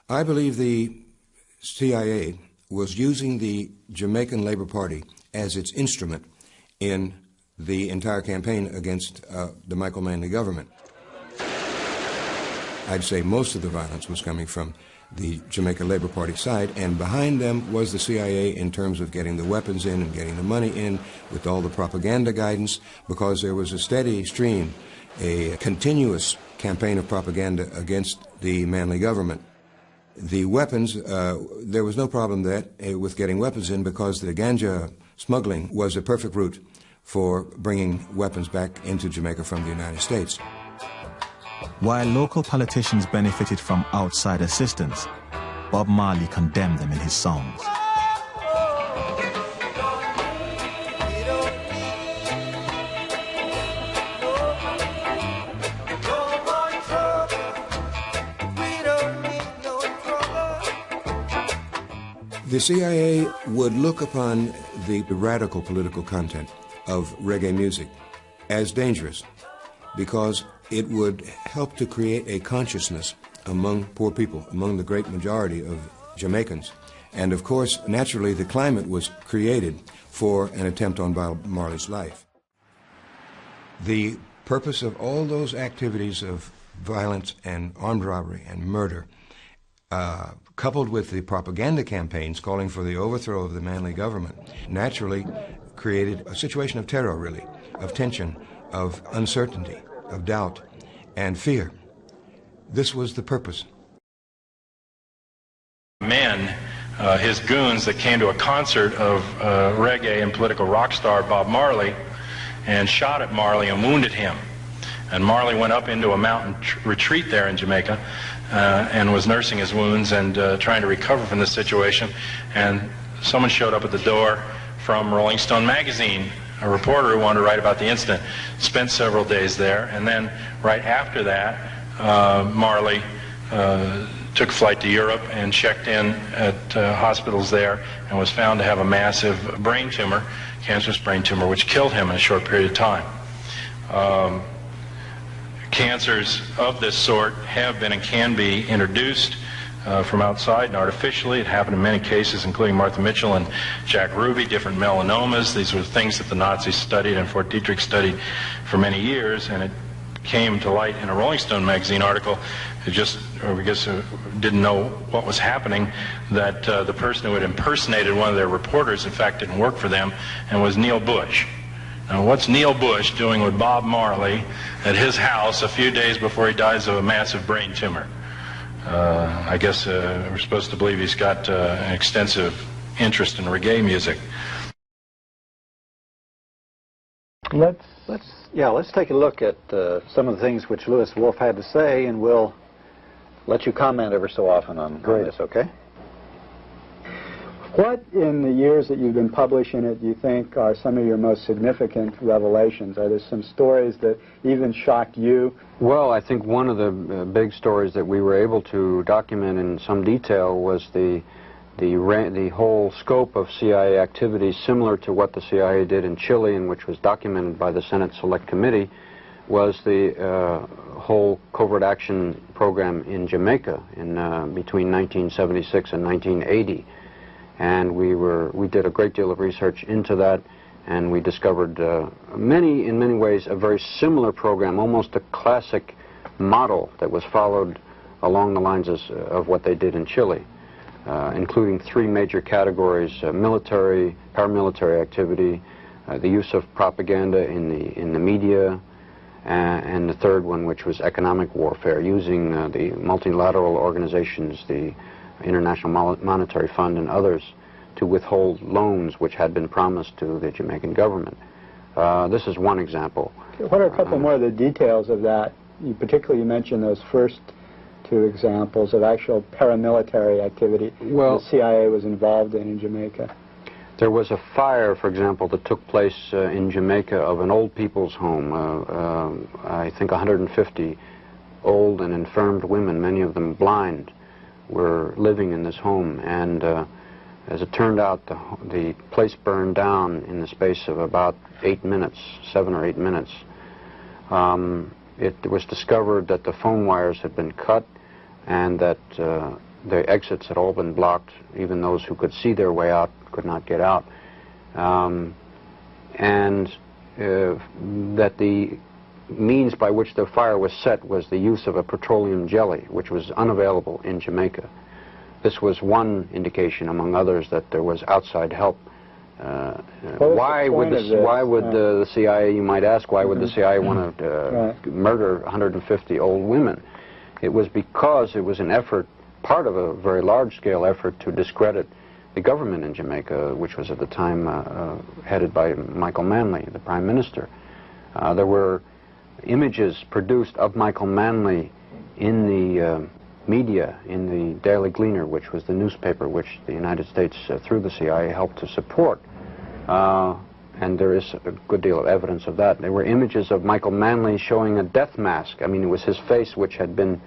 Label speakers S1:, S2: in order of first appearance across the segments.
S1: I believe the CIA was using the Jamaican Labor Party as its instrument in the entire campaign against the Michael Manley government. I'd say most of the violence was coming from the Jamaica Labor Party side, and behind them was the CIA in terms of getting the weapons in and getting the money in with all the propaganda guidance, because there was a steady stream, a continuous campaign of propaganda against the Manley government. The weapons, there was no problem with getting weapons in, because the ganja smuggling was a perfect route for bringing weapons back into Jamaica from the United States.
S2: While local politicians benefited from outside assistance, Bob Marley condemned them in his songs.
S1: The CIA would look upon the radical political content of reggae music as dangerous, because it would help to create a consciousness among poor people, among the great majority of Jamaicans. And of course, naturally, the climate was created for an attempt on Bob Marley's life. The purpose of all those activities of violence and armed robbery and murder, coupled with the propaganda campaigns calling for the overthrow of the Manley government, naturally created a situation of terror, really, of tension, of uncertainty, of doubt and fear. This was the purpose.
S3: Men, his goons that came to a concert of reggae and political rock star Bob Marley, and shot at Marley and wounded him. And Marley went up into a mountain retreat there in Jamaica and was nursing his wounds and trying to recover from this situation. And someone showed up at the door from Rolling Stone magazine, a reporter who wanted to write about the incident. Spent several days there, and then right after that, Marley took flight to Europe and checked in at hospitals there and was found to have a massive brain tumor, cancerous brain tumor, which killed him in a short period of time. Cancers of this sort have been and can be introduced from outside and artificially. It happened in many cases, including Martha Mitchell and Jack Ruby, different melanomas. These were things that the Nazis studied and Fort Detrick studied for many years, and it came to light in a Rolling Stone magazine article. It just, or I guess, didn't know what was happening, that the person who had impersonated one of their reporters, in fact, didn't work for them, and was Neil Bush. Now, what's Neil Bush doing with Bob Marley at his house a few days before he dies of a massive brain tumor? I guess we're supposed to believe he's got an extensive interest in reggae music.
S4: Let's take a look at some of the things which Lewis Wolf had to say, and we'll let you comment ever so often on this, okay?
S5: What, in the years that you've been publishing it, do you think are some of your most significant revelations? Are there some stories that even shocked you?
S6: Well, I think one of the big stories that we were able to document in some detail was the whole scope of CIA activities, similar to what the CIA did in Chile, and which was documented by the Senate Select Committee, was the whole covert action program in Jamaica in between 1976 and 1980. And we did a great deal of research into that, and we discovered in many ways a very similar program, almost a classic model that was followed along the lines of what they did in Chile, including three major categories: military, paramilitary activity, the use of propaganda in the media, and the third one, which was economic warfare, using the multilateral organizations, the International Monetary Fund and others, to withhold loans which had been promised to the Jamaican government. This is one example.
S5: What are a couple more of the details of that? Particularly, you mentioned those first two examples of actual paramilitary activity the CIA was involved in Jamaica.
S6: There was a fire, for example, that took place in Jamaica of an old people's home. I think 150 old and infirmed women, many of them blind, were living in this home, and as it turned out, the place burned down in the space of about 8 minutes, 7 or 8 minutes. It was discovered that the phone wires had been cut, and that the exits had all been blocked. Even those who could see their way out could not get out. That the means by which the fire was set was the use of a petroleum jelly, which was unavailable in Jamaica. This was one indication, among others, that there was outside help. Why would the CIA, you might ask, why would the CIA want to murder 150 old women? It was because it was an effort, part of a very large-scale effort to discredit the government in Jamaica, which was at the time headed by Michael Manley, the Prime Minister. There were images produced of Michael Manley in the media, in the Daily Gleaner, which was the newspaper which the United States, through the CIA, helped to support. And there is a good deal of evidence of that. There were images of Michael Manley showing a death mask. I mean, it was his face which had been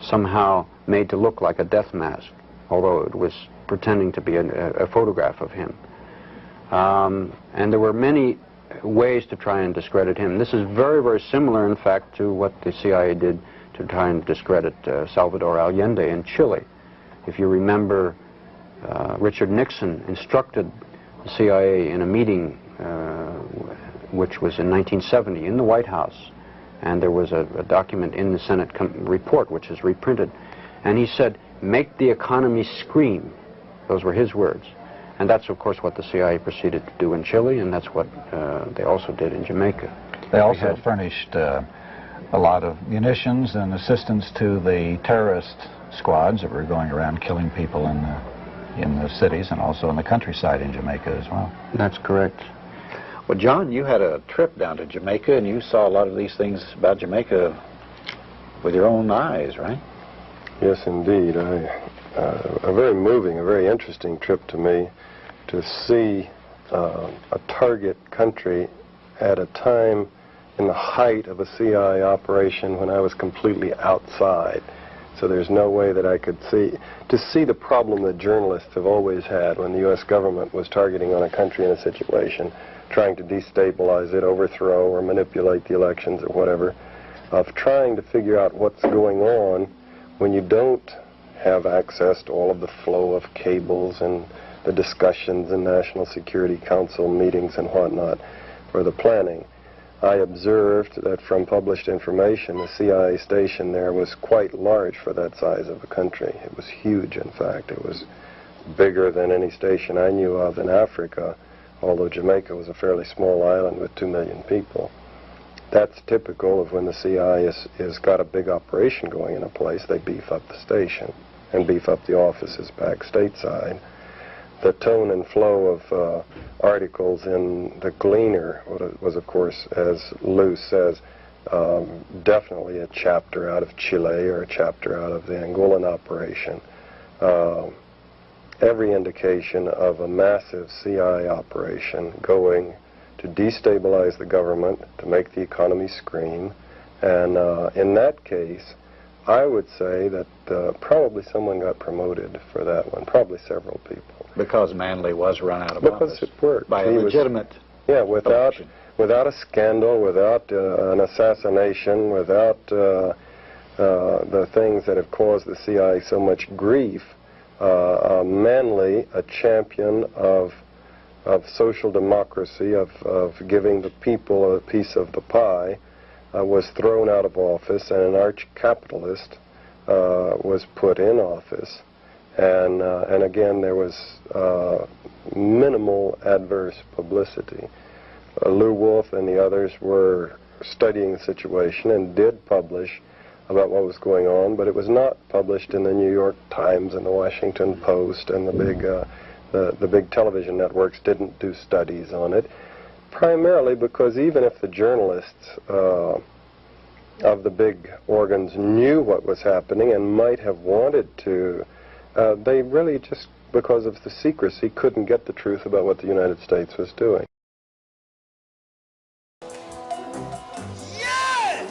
S6: somehow made to look like a death mask, although it was pretending to be a photograph of him. And there were many ways to try and discredit him. This is very, very similar, in fact, to what the CIA did to try and discredit Salvador Allende in Chile. If you remember, Richard Nixon instructed the CIA in a meeting which was in 1970 in the White House, and there was a document in the Senate report which is reprinted, and he said, "Make the economy scream." Those were his words. And that's, of course, what the CIA proceeded to do in Chile, and that's what they also did in Jamaica.
S4: They also furnished a lot of munitions and assistance to the terrorist squads that were going around killing people in the cities and also in the countryside in Jamaica as well.
S6: That's correct.
S4: Well, John, you had a trip down to Jamaica, and you saw a lot of these things about Jamaica with your own eyes, right?
S7: Yes, indeed. A very moving, a very interesting trip to me to see a target country at a time in the height of a CIA operation when I was completely outside. So there's no way that I could see the problem that journalists have always had when the U.S. government was targeting on a country in a situation, trying to destabilize it, overthrow, or manipulate the elections or whatever, of trying to figure out what's going on when you don't have access to all of the flow of cables and the discussions in National Security Council meetings and whatnot for the planning. I observed that from published information, the CIA station there was quite large for that size of a country. It was huge, in fact. It was bigger than any station I knew of in Africa, although Jamaica was a fairly small island with 2 million people. That's typical of when the CIA has got a big operation going in a place. They beef up the station and beef up the offices back stateside. The tone and flow of articles in the Gleaner was, of course, as Lou says, definitely a chapter out of Chile or a chapter out of the Angolan operation. Every indication of a massive CIA operation going to destabilize the government, to make the economy scream. And in that case, I would say that probably someone got promoted for that one, probably several people.
S4: Because Manley was run out of office.
S7: Because it worked.
S4: By a legitimate election.
S7: Without a scandal, without an assassination, without the things that have caused the CIA so much grief, Manley, a champion of social democracy, of giving the people a piece of the pie, was thrown out of office, and an arch-capitalist was put in office. And again, there was minimal adverse publicity. Lew Wolf and the others were studying the situation and did publish about what was going on, but it was not published in the New York Times and the Washington Post, and the big television networks didn't do studies on it, primarily because even if the journalists of the big organs knew what was happening and might have wanted to, they really just, because of the secrecy, couldn't get the truth about what the United States was doing.
S8: Yeah!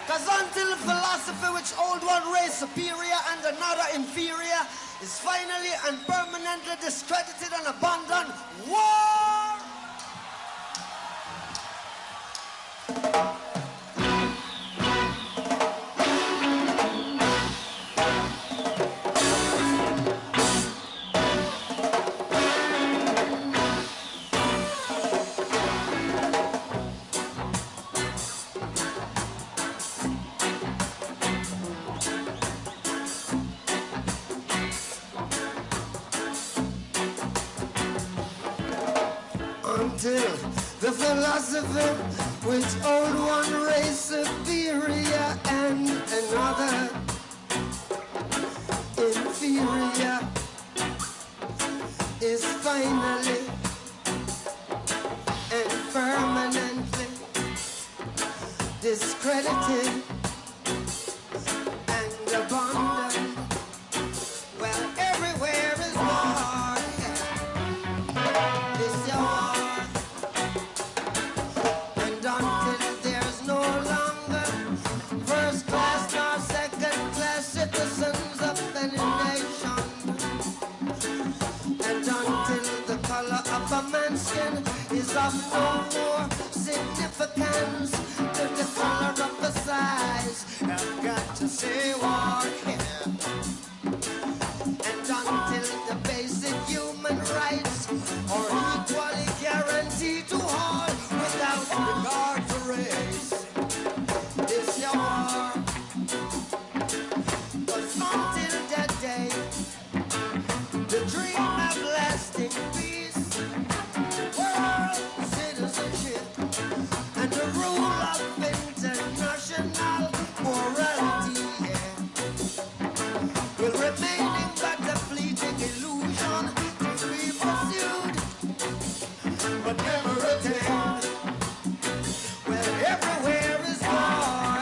S8: Because until the philosophy which old one race superior and another inferior is finally and permanently discredited and abandoned, war! until the philosophy which owed one race superior and another inferior is finally and permanently discredited and abandoned. Well, everywhere is war. It's a war. And until there's no longer first class nor second class citizens of any nation, and until the color of a man's skin is of no more significance to the color of the size, I've got to say war here. And until the basic human rights are equally guaranteed to all without regard to race, it's your war. But until that day, the dream of lasting peace, world citizenship, and the rule of international morality will remain but a fleeting illusion to be pursued, but never attained. Well, everywhere is war.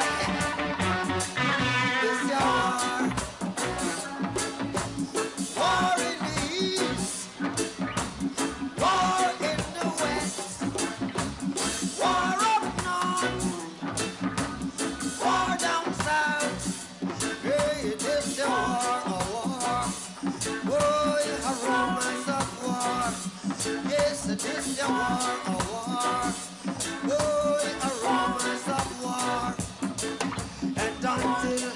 S8: It's your war in the east, war in the west, war up north, war down south. Hey, it is the war, a war. Boy, aromas of war. Yes, it is the war, a war. Boy, aromas of war. And until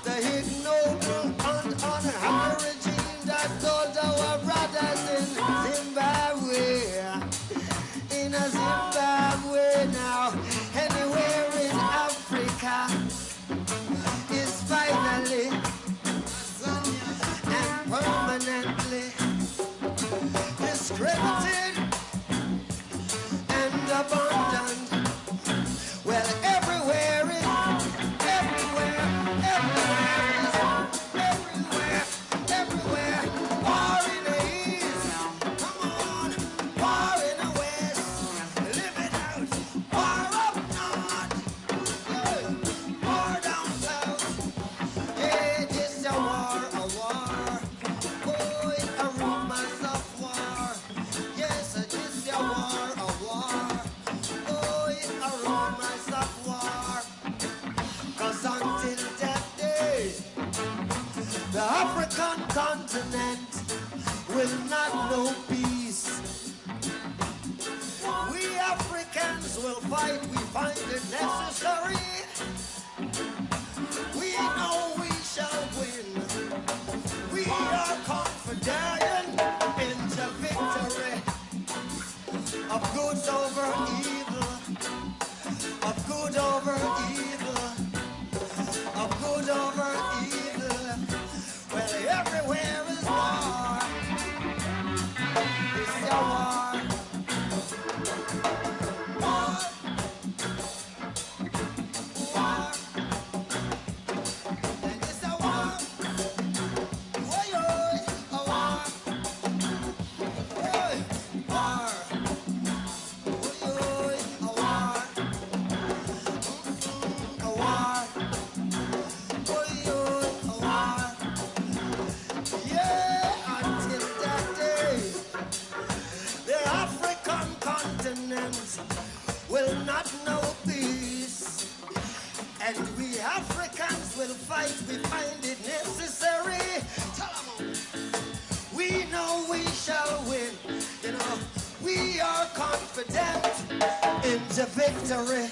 S8: the ignoble and unhappy regime that told our brothers in Zimbabwe, in a Zimbabwe now, anywhere in Africa, is finally and permanently discredited and abandoned. Well, everywhere is, everywhere, everywhere is, everywhere, war in the east, come on, war in the west, live it out, war up north, war down south. Yeah, this a war, boy, aromas of war. Yes, this a war, boy, aromas of war. 'Cause until that day, the African continent will not know peace. We Africans will fight, we find it necessary. We know we shall win. We are confident in the victory of good over evil, of good over evil, of good over evil. Well, everywhere is war. It's a war. War. War. And it's a war. Oi, oi, a war. Oi, war. Oi, oi, a war. A war. Oi, oi, a war. Yeah, until that day, the African continent will not know peace. And we Africans will fight, we find it necessary. Tell 'em all. We know we shall win. You know, we are confident in the victory